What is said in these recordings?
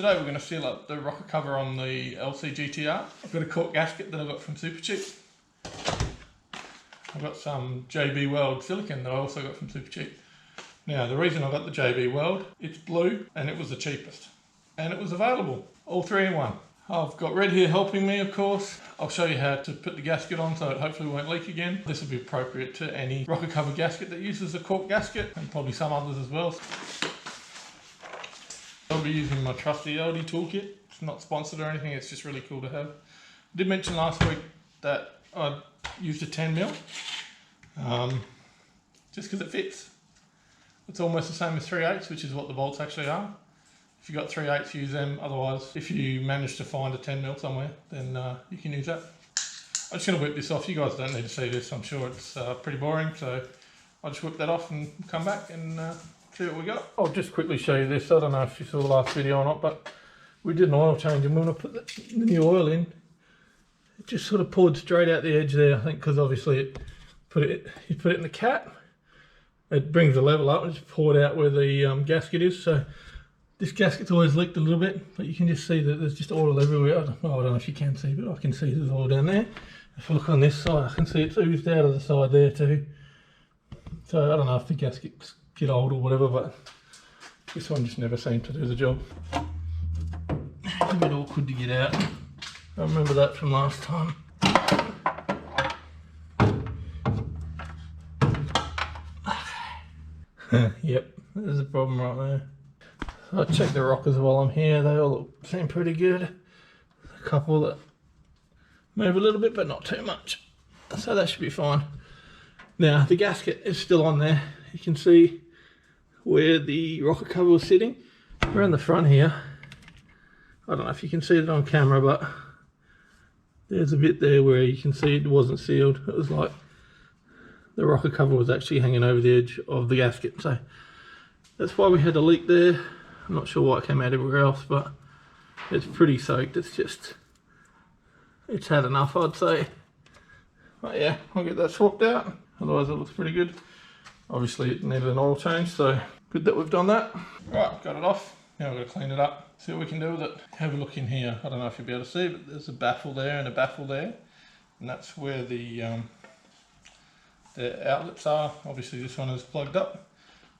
Today we're going to seal up the rocker cover on the LC GTR. I've got a cork gasket that I got from Supercheap. I've got some JB Weld silicone that I also got from Supercheap. Now the reason I got the JB Weld, it's blue and it was the cheapest. And it was available, all three in one. I've got Red here helping me, of course. I'll show you how to put the gasket on so it hopefully won't leak again. This will be appropriate to any rocker cover gasket that uses a cork gasket, and probably some others as well. I'll be using my trusty LD toolkit. It's not sponsored or anything, it's just really cool to have. I did mention last week that I used a 10mm, just because it fits. It's almost the same as 3/8, which is what the bolts actually are. If you've got 3/8, use them. Otherwise, if you manage to find a 10mm somewhere, then you can use that. I'm just going to whip this off. You guys don't need to see this. I'm sure it's pretty boring. So I'll just whip that off and come back and see what we got. I'll just quickly show you this. I don't know if you saw the last video or not, but we did an oil change, and when I put the new oil in, it just sort of poured straight out the edge there. I think because obviously you put it in the cap, it brings the level up and it's poured out where the gasket is. So this gasket's always leaked a little bit, but you can just see that there's just oil everywhere. I don't know if you can see, but I can see there's oil down there. If I look on this side, I can see it's oozed out of the side there too. So I don't know if the gaskets get old or whatever, but this one just never seemed to do the job. It's a bit awkward to get out. I remember that from last time. Yep, there's a problem right there. I'll check the rockers while I'm here. They all seem pretty good. A couple that move a little bit, but not too much. So that should be fine. Now, the gasket is still on there. You can see where the rocker cover was sitting. Around the front here. I don't know if you can see it on camera, but there's a bit there where you can see it wasn't sealed. It was like the rocker cover was actually hanging over the edge of the gasket. So that's why we had a leak there. I'm not sure why it came out everywhere else, but it's pretty soaked. It's had enough, I'd say. But yeah, I'll get that swapped out. Otherwise it looks pretty good. Obviously it needed an oil change, so good that we've done that. Right, got it off. Now we've got to clean it up, see what we can do with it. Have a look in here. I don't know if you'll be able to see, but there's a baffle there and a baffle there. And that's where the outlets are. Obviously this one is plugged up.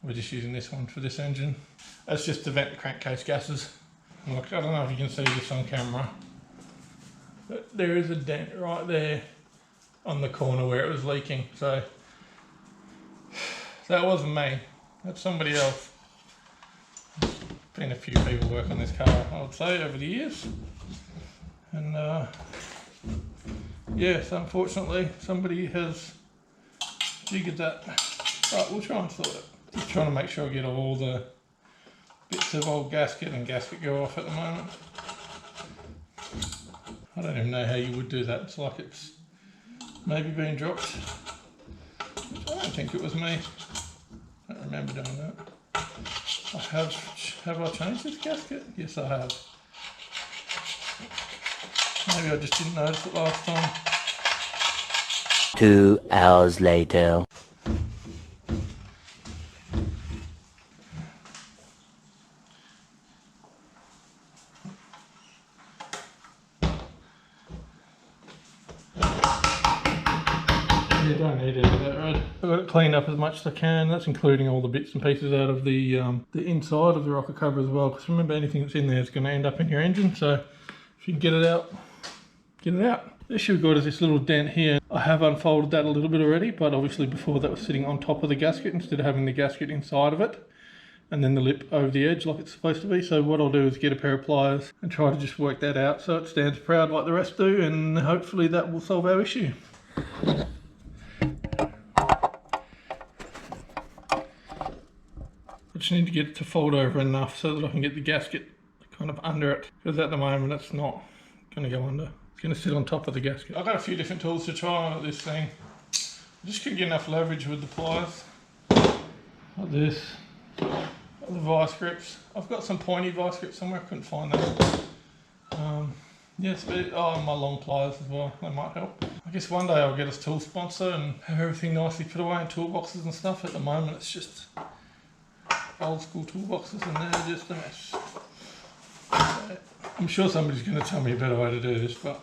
We're just using this one for this engine. That's just to vent the crankcase gases. Look, I don't know if you can see this on camera, but there is a dent right there on the corner where it was leaking. So that wasn't me, that's somebody else. There's been a few people work on this car, I would say, over the years. And yes, unfortunately, somebody has jiggered that. Right, we'll try and sort it. Just trying to make sure I get all the bits of old gasket and gasket go off at the moment. I don't even know how you would do that. It's like it's maybe been dropped. I don't think it was me. I don't remember doing that. Have I changed this gasket? Yes, I have. Maybe I just didn't notice it last time. 2 hours later. You don't need any of that, right? I've got it cleaned up as much as I can. That's including all the bits and pieces out of the inside of the rocker cover as well. Because remember, anything that's in there is going to end up in your engine. So if you can get it out, get it out. The issue we've got is this little dent here. I have unfolded that a little bit already, but obviously before that was sitting on top of the gasket instead of having the gasket inside of it. And then the lip over the edge like it's supposed to be. So what I'll do is get a pair of pliers and try to just work that out so it stands proud like the rest do, and hopefully that will solve our issue. I just need to get it to fold over enough so that I can get the gasket kind of under it, because at the moment it's not going to go under. It's going to sit on top of the gasket. I've got a few different tools to try on this thing. I just couldn't get enough leverage with the pliers. Like this. The vice grips. I've got some pointy vice grips somewhere, I couldn't find them. Yes, but my long pliers as well, they might help. I guess one day I'll get us tool sponsor and have everything nicely put away in toolboxes and stuff. At the moment it's just old school toolboxes and they're just a mess. I'm sure somebody's going to tell me a better way to do this, but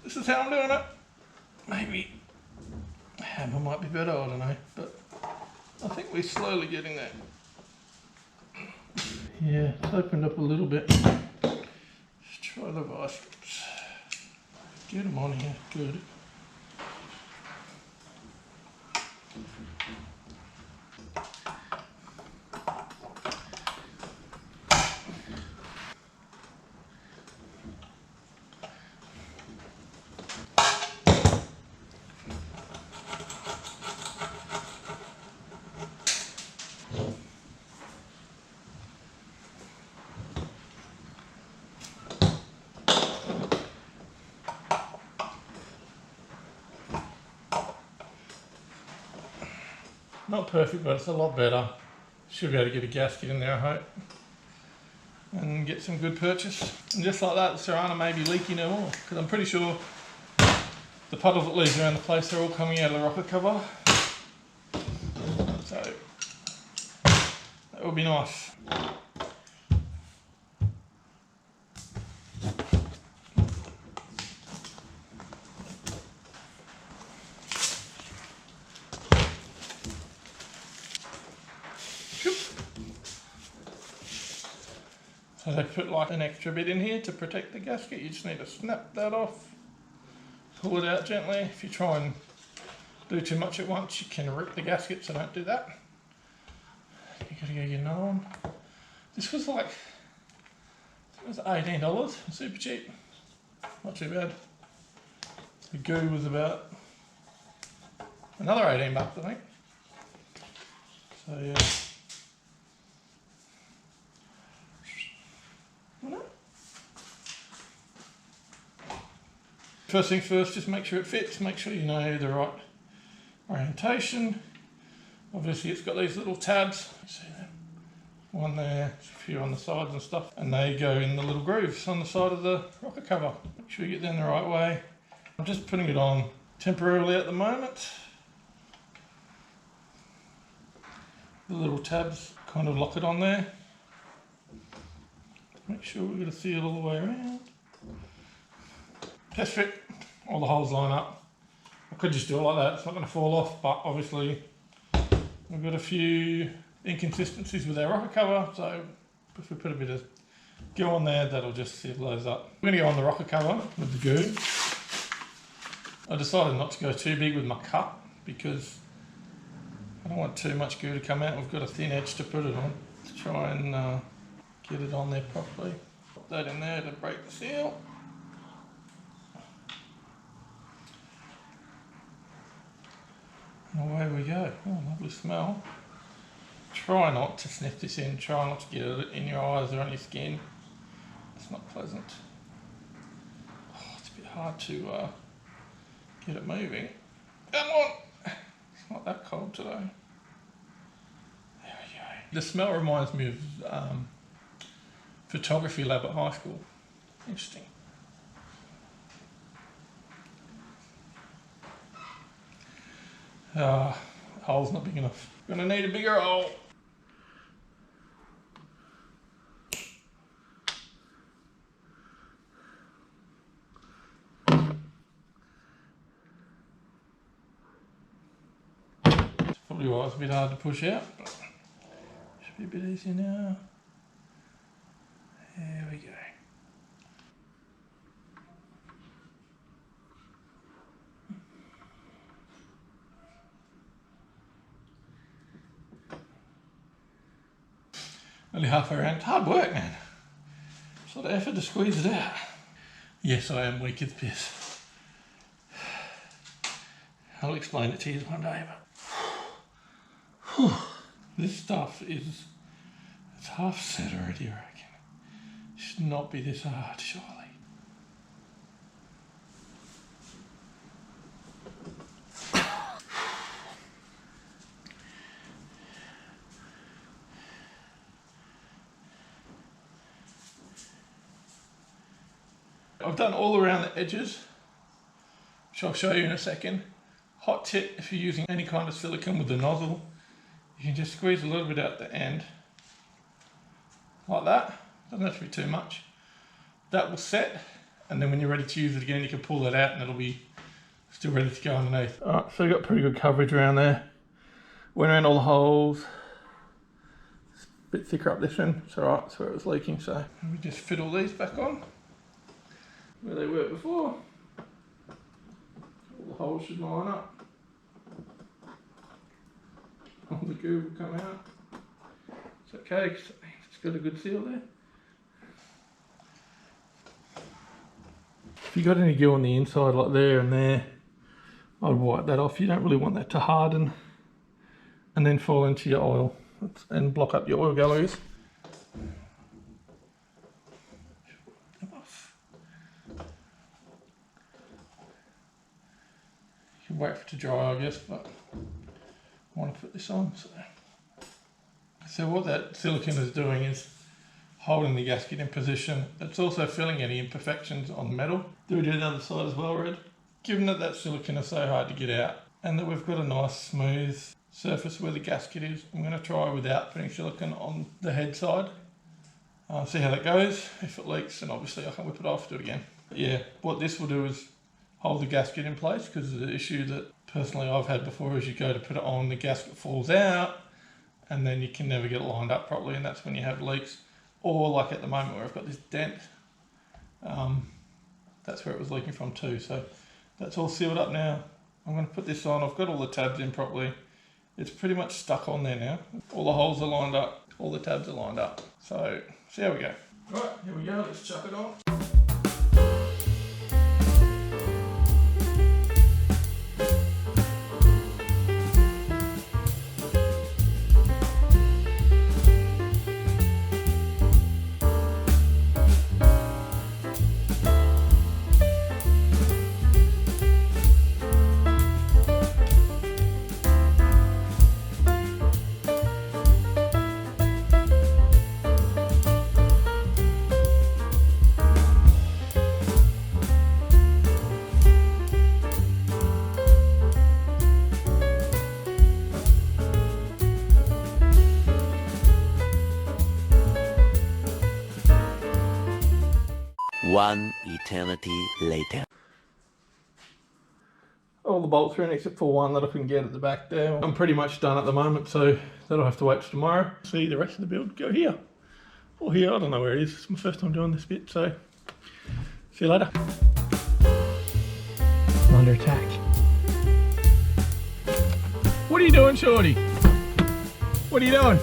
this is how I'm doing it. Maybe hammer might be better, I don't know, but I think we're slowly getting there. Yeah, it's opened up a little bit. Let's try the vice grips. Get them on here, good. Not perfect, but it's a lot better. Should be able to get a gasket in there, I hope, and get some good purchase. And just like that, the Torana may be leaking no more, because I'm pretty sure the puddles that leave around the place are all coming out of the rocker cover. So that would be nice. So they put like an extra bit in here to protect the gasket. You just need to snap that off, pull it out gently. If you try and do too much at once, you can rip the gasket, so don't do that. You gotta go get another one. This was like, it was $18, super cheap, not too bad. The goo was about another 18 bucks, I think. So yeah. First things first, just make sure it fits, make sure you know the right orientation. Obviously it's got these little tabs, you see them? One there, a few on the sides and stuff, and they go in the little grooves on the side of the rocker cover. Make sure you get them the right way. I'm just putting it on temporarily at the moment. The little tabs kind of lock it on there. Make sure we get a seal all the way around. Test fit, all the holes line up. I could just do it like that, it's not going to fall off, but obviously we've got a few inconsistencies with our rocker cover, so if we put a bit of goo on there, that'll just seal those up. We're going to go on the rocker cover with the goo. I decided not to go too big with my cut because I don't want too much goo to come out. We've got a thin edge to put it on to try and get it on there properly. Put that in there to break the seal. And away we go. Oh, lovely smell. Try not to sniff this in. Try not to get it in your eyes or on your skin. It's not pleasant. Oh, it's a bit hard to get it moving. Come on! It's not that cold today. There we go. The smell reminds me of photography lab at high school. Interesting. Hole's not big enough. Gonna need a bigger hole. It's probably why it's a bit hard to push out, but should be a bit easier now. There we go. Only halfway around. It's hard work, man. It's a lot of effort to squeeze it out. Yes, I am weak as piss. I'll explain it to you one day, but this stuff is, it's half set already, I reckon. It should not be this hard, surely. I've done all around the edges, which I'll show you in a second. Hot tip, if you're using any kind of silicone with the nozzle, you can just squeeze a little bit out the end, like that. Doesn't have to be too much. that will set, and then when you're ready to use it again, you can pull that out and it'll be still ready to go underneath. Alright, so we've got pretty good coverage around there. Went around all the holes. It's a bit thicker up this end. It's alright, that's where it was leaking, so we just fit all these back on where they were before. All the holes should line up. All the goo will come out. It's okay, because it's got a good seal there. If you got any goo on the inside like there and there, I'd wipe that off. You don't really want that to harden and then fall into your oil and block up your oil galleries. You can wait for it to dry, I guess, but I want to put this on. So what that silicone is doing is holding the gasket in position. It's also filling any imperfections on the metal. Do we do the other side as well, Red? Given that that silicone is so hard to get out and that we've got a nice smooth surface where the gasket is, I'm going to try without putting silicone on the head side. See how that goes. If it leaks, then obviously I can whip it off, do it again. But yeah, what this will do is hold the gasket in place, because the issue that personally I've had before is you go to put it on, the gasket falls out, and then you can never get it lined up properly, and that's when you have leaks. Or like at the moment where I've got this dent, that's where it was leaking from too. So that's all sealed up now. I'm going to put this on. I've got all the tabs in properly. It's pretty much stuck on there now. All the holes are lined up, all the tabs are lined up. So see how we go. Right, here we go, let's chuck it on. One eternity later. All the bolts are in except for one that I can get at the back there. I'm pretty much done at the moment, so that'll have to wait till tomorrow. See the rest of the build go here. Or here, I don't know where it is. It's my first time doing this bit, so see you later. I'm under attack. What are you doing, Shorty? What are you doing?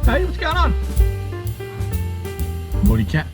Hey, what's going on? Morty cat.